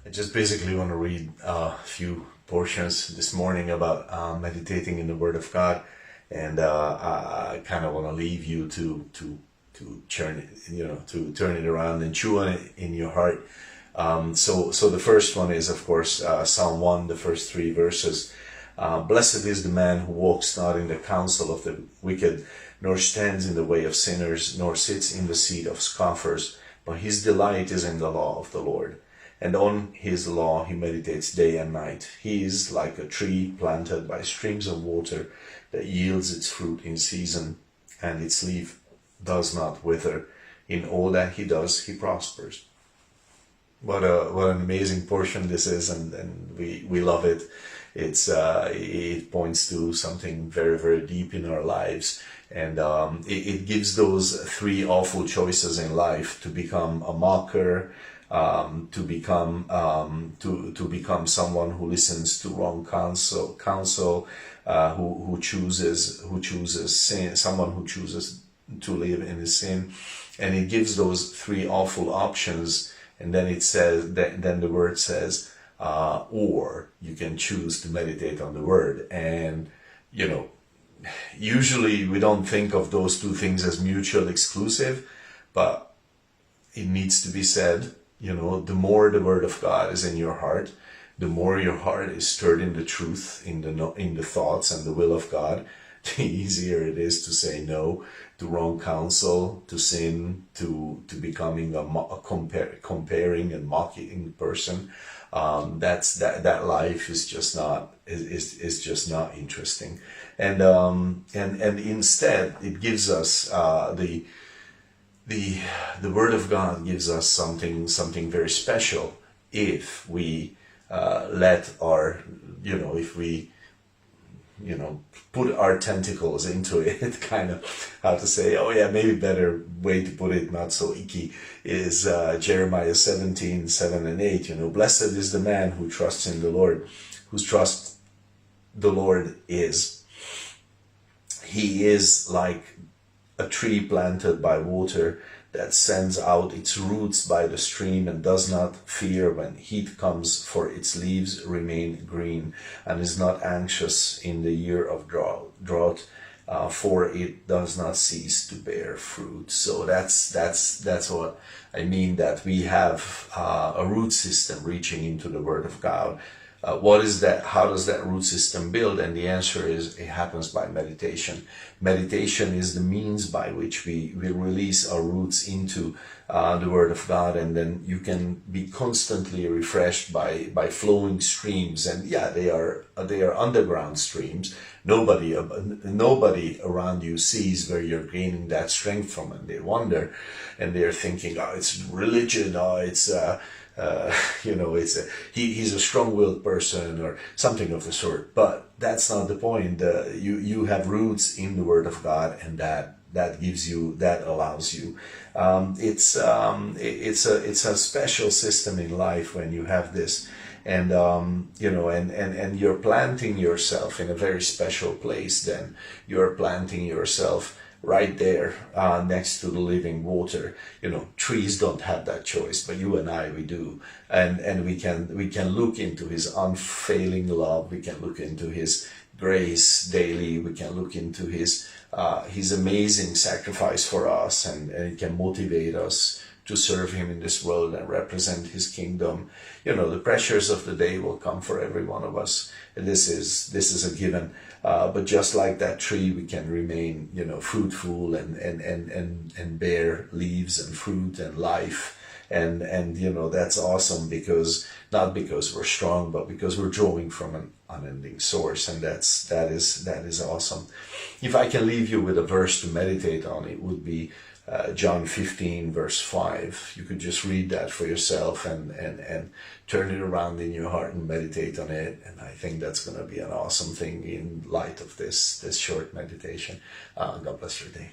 I just basically want to read a few portions this morning about meditating in the Word of God, and I kind of want to leave you to turn it, to turn it around and chew on it in your heart. So the first one is, of course, Psalm 1, the first 3 verses. Blessed is the man who walks not in the counsel of the wicked, nor stands in the way of sinners, nor sits in the seat of scoffers, but his delight is in the law of the Lord. And on his law he meditates day and night. He is like a tree planted by streams of water that yields its fruit in season, and its leaf does not wither. In all that he does, he prospers. What an amazing portion this is, and we love it. It points to something very, very deep in our lives, and it gives those 3 awful choices in life: to become a mocker, to become someone who listens to wrong counsel, who chooses sin, someone who chooses to live in his sin. And it gives those 3 awful options, and then it says then the word says, or you can choose to meditate on the word. And usually we don't think of those 2 things as mutually exclusive, but it needs to be said. The more the Word of God is in your heart, the more your heart is stirred in the truth, in the thoughts and the will of God, the easier it is to say no to wrong counsel, to sin, to becoming a comparing and mocking person. That life is just not just not interesting, and instead it gives us the Word of God gives us something very special if we let our, if we, put our tentacles into it, kind of how to say, maybe better way to put it, not so icky, is Jeremiah 17:7 and 8. Blessed is the man who trusts in the Lord, whose trust the Lord is. He is like a tree planted by water that sends out its roots by the stream and does not fear when heat comes, for its leaves remain green, and is not anxious in the year of drought, for it does not cease to bear fruit. So that's what I mean, that we have a root system reaching into the Word of God. What is that? How does that root system build? And the answer is, it happens by meditation. Meditation is the means by which we release our roots into the Word of God, and then you can be constantly refreshed by flowing streams. And they are underground streams. Nobody around you sees where you're gaining that strength from, and they wonder, and they're thinking, it's religion, he's a strong-willed person or something of the sort. But that's not the point. You have roots in the Word of God, and that allows you. It's a special system in life when you have this, and and you're planting yourself in a very special place. Then you're planting yourself right there next to the living water. Trees don't have that choice, but you and I, we do, and we can look into his unfailing love. We can look into his grace daily. We can look into his amazing sacrifice for us, and it can motivate us to serve him in this world and represent his kingdom. The pressures of the day will come for every one of us. This is a given. But just like that tree, we can remain, fruitful and bear leaves and fruit and life. And that's awesome, not because we're strong, but because we're drawing from an unending source. And that is awesome. If I can leave you with a verse to meditate on, it would be John 15 verse 5. You could just read that for yourself and turn it around in your heart and meditate on it. And I think that's going to be an awesome thing in light of this short meditation. God bless your day.